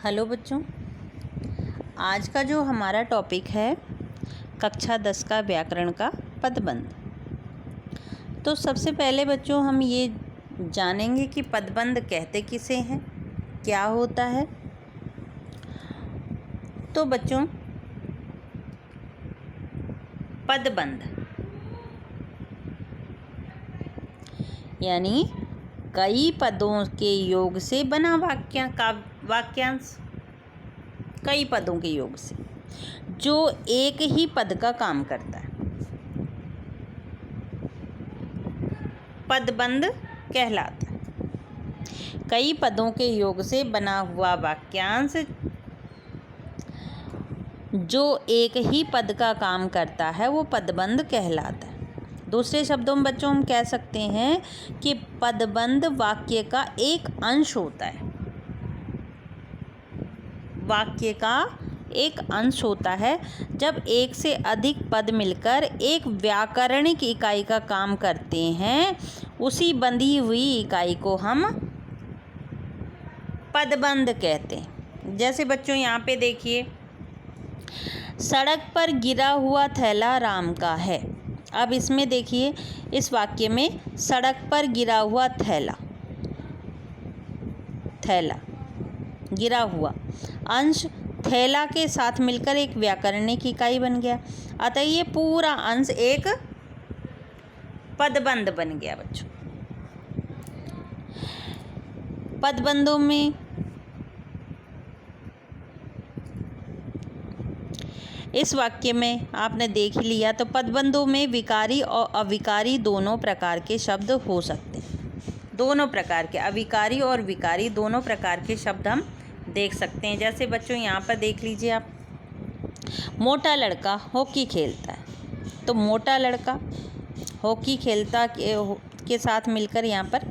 Hello बच्चों, आज का जो हमारा टॉपिक है कक्षा 10 का व्याकरण का पदबंध। तो सबसे पहले बच्चों हम ये जानेंगे कि पदबंध कहते किसे हैं, क्या होता है। तो बच्चों पदबंध यानी कई पदों के योग से बना वाक्यांश, कई पदों के योग से जो एक ही पद का काम करता है, पदबंध कहलाता है। कई पदों के योग से बना हुआ वाक्यांश जो एक ही पद का काम करता है वो पदबंध कहलाता है। दूसरे शब्दों में बच्चों हम कह सकते हैं कि पदबंध वाक्य का एक अंश होता है। वाक्य का एक अंश होता है जब एक से अधिक पद मिलकर एक व्याकरणिक इकाई का काम करते हैं, उसी बंधी हुई इकाई को हम पदबंध कहते हैं। जैसे बच्चों यहाँ पे देखिए, सड़क पर गिरा हुआ थैला राम का है। अब इसमें देखिए, इस वाक्य में सड़क पर गिरा हुआ थैला गिरा हुआ अंश थैला के साथ मिलकर एक व्याकरणिक इकाई बन गया। अतः ये पूरा अंश एक पदबंध बन गया। बच्चों पदबंधों में इस वाक्य में आपने देख लिया, तो पदबंधों में विकारी और अविकारी दोनों प्रकार के शब्द हो सकते हैं। दोनों प्रकार के, अविकारी और विकारी दोनों प्रकार के शब्द हम देख सकते हैं। जैसे बच्चों यहाँ पर देख लीजिए आप, मोटा लड़का हॉकी खेलता है। तो मोटा लड़का हॉकी खेलता के साथ मिलकर यहाँ पर,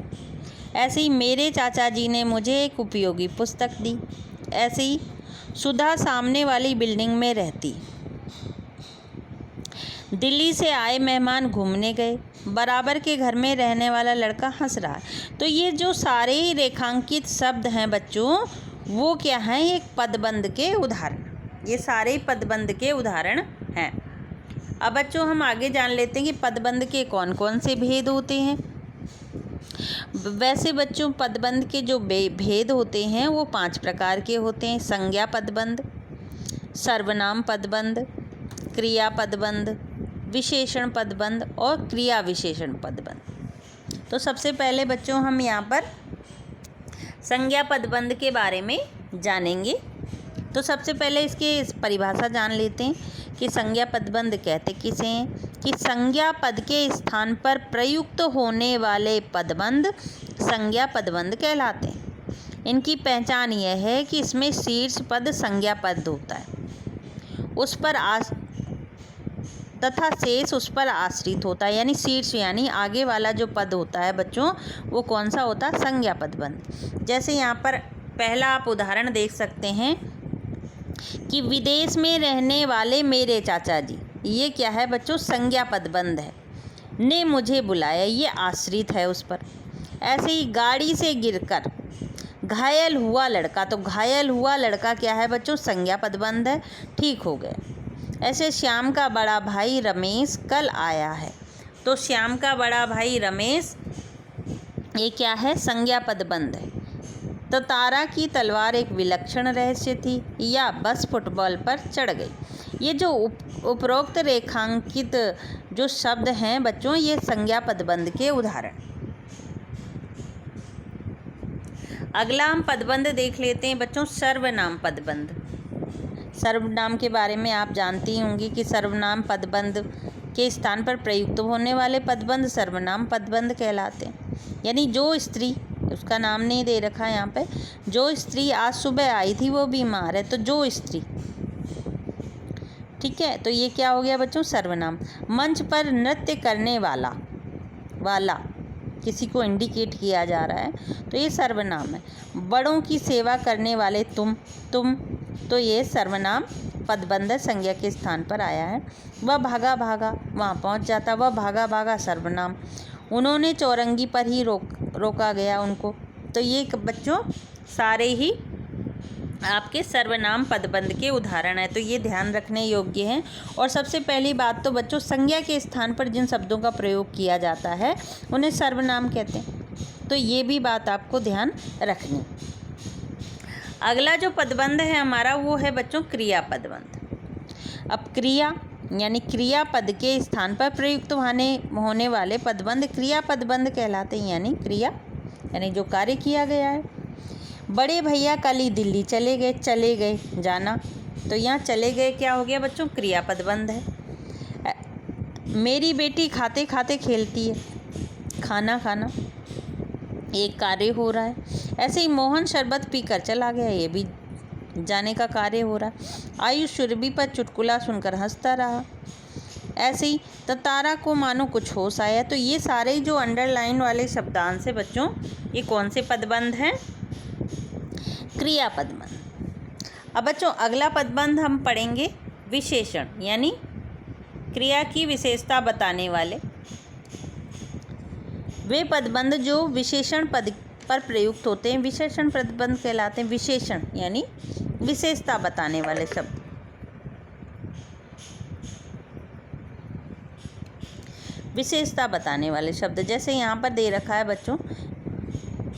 ऐसे ही मेरे चाचा जी ने मुझे एक उपयोगी पुस्तक दी। ऐसे ही सुधा सामने वाली बिल्डिंग में रहती। दिल्ली से आए मेहमान घूमने गए। बराबर के घर में रहने वाला लड़का हंस रहा है। तो ये जो सारे ही रेखांकित शब्द हैं बच्चों, वो क्या हैं? एक पदबंध के उदाहरण। ये सारे पदबंध के उदाहरण हैं। अब बच्चों हम आगे जान लेते हैं कि पदबंध के कौन कौन से भेद होते हैं। वैसे बच्चों पदबंध के जो भेद होते हैं वो 5 प्रकार के होते हैं। संज्ञा पदबंध, सर्वनाम पदबंध, क्रिया पदबंध, विशेषण पदबंध और क्रिया विशेषण पदबंध। तो सबसे पहले बच्चों हम यहाँ पर संज्ञा पदबंध के बारे में जानेंगे। तो सबसे पहले इसकी परिभाषा जान लेते हैं कि संज्ञा पदबंध कहते किसे हैं। कि संज्ञा पद के स्थान पर प्रयुक्त होने वाले पदबंध संज्ञा पदबंध कहलाते हैं। इनकी पहचान यह है कि इसमें शीर्ष पद संज्ञा पद होता है, उस पर तथा शेष उस पर आश्रित होता है। यानी शीर्ष यानी आगे वाला जो पद होता है बच्चों, वो कौन सा होता है? संज्ञा पदबंध। जैसे यहाँ पर पहला आप उदाहरण देख सकते हैं कि विदेश में रहने वाले मेरे चाचा जी, ये क्या है बच्चों? संज्ञा पदबंध है। ने मुझे बुलाया, ये आश्रित है उस पर। ऐसे ही गाड़ी से गिरकर घायल हुआ लड़का, तो घायल हुआ लड़का क्या है बच्चों? संज्ञा पदबंध है। ठीक हो गया। ऐसे श्याम का बड़ा भाई रमेश कल आया है। तो श्याम का बड़ा भाई रमेश, ये क्या है? संज्ञा पदबंध है। तो तारा की तलवार एक विलक्षण रहस्य थी, या बस फुटबॉल पर चढ़ गई। ये जो उपरोक्त रेखांकित जो शब्द हैं बच्चों, ये संज्ञा पदबंध के उदाहरण। अगला हम पदबंध देख लेते हैं बच्चों, सर्वनाम पदबंध। सर्वनाम के बारे में आप जानती होंगी कि सर्वनाम पदबंध के स्थान पर प्रयुक्त होने वाले पदबंध सर्वनाम पदबंध कहलाते हैं। यानी जो स्त्री, उसका नाम नहीं दे रखा है यहाँ पे, जो स्त्री आज सुबह आई थी वो बीमार है, तो जो स्त्री, ठीक है। तो ये क्या हो गया बच्चों? सर्वनाम। मंच पर नृत्य करने वाला किसी को इंडिकेट किया जा रहा है, तो ये सर्वनाम है। बड़ों की सेवा करने वाले तुम, तो ये सर्वनाम पदबंध संज्ञा के स्थान पर आया है। वह भागा भागा वहाँ पहुँच जाता, वह भागा भागा सर्वनाम। उन्होंने चौरंगी पर ही रोका गया उनको, तो ये बच्चों सारे ही आपके सर्वनाम पदबंध के उदाहरण है, तो ये ध्यान रखने योग्य हैं। और सबसे पहली बात तो बच्चों, संज्ञा के स्थान पर जिन शब्दों का प्रयोग किया जाता है उन्हें सर्वनाम कहते हैं, तो ये भी बात आपको ध्यान रखनी। अगला जो पदबंध है हमारा वो है बच्चों क्रिया पदबंध। अब क्रिया यानी क्रियापद के स्थान पर प्रयुक्त होने वाले पदबंध क्रिया पदबंध कहलाते हैं। यानी क्रिया यानी जो कार्य किया गया है। बड़े भैया कल ही दिल्ली चले गए जाना, तो यहाँ चले गए क्या हो गया बच्चों, क्रिया पदबंध है। मेरी बेटी खाते खाते खेलती है, खाना खाना एक कार्य हो रहा है। ऐसे ही मोहन शरबत पीकर चला गया, ये भी जाने का कार्य हो रहा है। आयुष सुरभि पर चुटकुला सुनकर हंसता रहा। ऐसे ही तारा को मानो कुछ होश आया। तो ये सारे जो अंडरलाइन वाले शब्दांश है बच्चों, ये कौन से पदबंध हैं, क्रिया पदबंध। अब बच्चों अगला पदबंध हम पढ़ेंगे विशेषण, यानी क्रिया की विशेषता बताने वाले वे पदबंध जो विशेषण पद पर प्रयुक्त होते हैं, विशेषण पदबंध कहलाते हैं। विशेषण यानी विशेषता बताने वाले शब्द। विशेषता बताने वाले शब्द जैसे यहाँ पर दे रखा है बच्चों,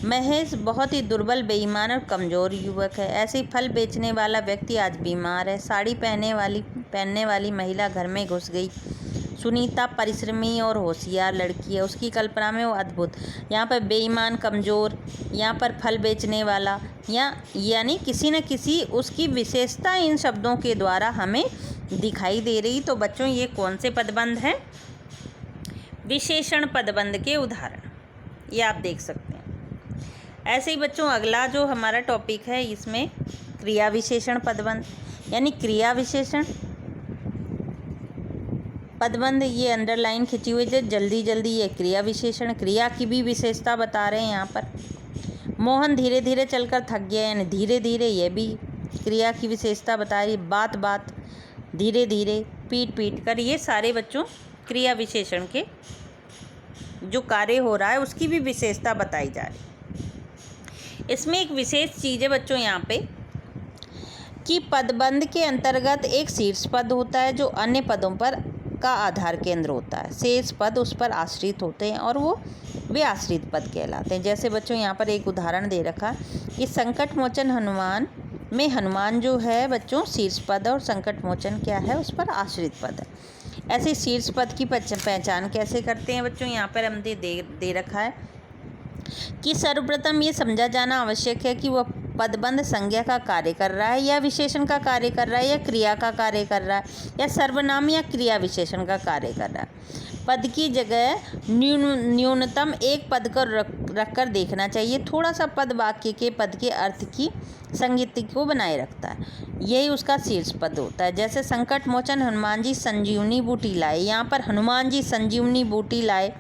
महेश बहुत ही दुर्बल, बेईमान और कमज़ोर युवक है। ऐसे ही फल बेचने वाला व्यक्ति आज बीमार है। साड़ी पहनने वाली महिला घर में घुस गई। सुनीता परिश्रमी और होशियार लड़की है, उसकी कल्पना में वो अद्भुत। यहाँ पर बेईमान, कमज़ोर, यहाँ पर फल बेचने वाला, यानी किसी न किसी उसकी विशेषता इन शब्दों के द्वारा हमें दिखाई दे रही। तो बच्चों ये कौन से पदबंध हैं, विशेषण पदबंध के उदाहरण, ये आप देख सकते हैं। ऐसे ही बच्चों अगला जो हमारा टॉपिक है इसमें क्रिया विशेषण पदबंध, यानी क्रिया विशेषण पदबंध, ये अंडरलाइन खिंची हुई है जल्दी ये क्रिया विशेषण, क्रिया की भी विशेषता बता रहे हैं यहाँ पर। मोहन धीरे धीरे चलकर थक गया, यानी धीरे धीरे, ये भी क्रिया की विशेषता बता रही। बात धीरे धीरे, पीट कर, ये सारे बच्चों क्रिया विशेषण के जो कार्य हो रहा है उसकी भी विशेषता बताई जा रही। इसमें एक विशेष चीज़ है बच्चों यहाँ पे कि पदबंध के अंतर्गत एक शीर्ष पद होता है जो अन्य पदों पर का आधार केंद्र होता है। शेष पद उस पर आश्रित होते हैं और वे आश्रित पद कहलाते हैं। जैसे बच्चों यहाँ पर एक उदाहरण दे रखा कि संकट मोचन हनुमान में हनुमान जो है बच्चों शीर्ष पद और संकट मोचन क्या है, उस पर आश्रित पद है। ऐसे शीर्ष पद की पहचान कैसे करते हैं बच्चों, यहाँ पर हम दे रखा है कि सर्वप्रथम ये समझा जाना आवश्यक है कि वह पदबंध संज्ञा का कार्य कर रहा है या विशेषण का कार्य कर रहा है या क्रिया का कार्य कर रहा है या सर्वनाम या क्रिया विशेषण का कार्य कर रहा है। पद की जगह न्यूनतम एक पद को रखकर देखना चाहिए। थोड़ा सा पद वाक्य के पद के अर्थ की संगति को बनाए रखता है, यही उसका शीर्ष पद होता है। जैसे संकट मोचन हनुमान जी संजीवनी बूटी लाए, यहाँ पर हनुमान जी संजीवनी बूटी लाए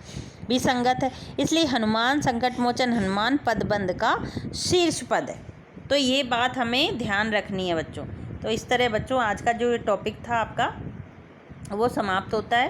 भी संगत है, इसलिए हनुमान संकट मोचन हनुमान पदबंध का शीर्ष पद है। तो ये बात हमें ध्यान रखनी है बच्चों। तो इस तरह बच्चों आज का जो टॉपिक था आपका वो समाप्त होता है।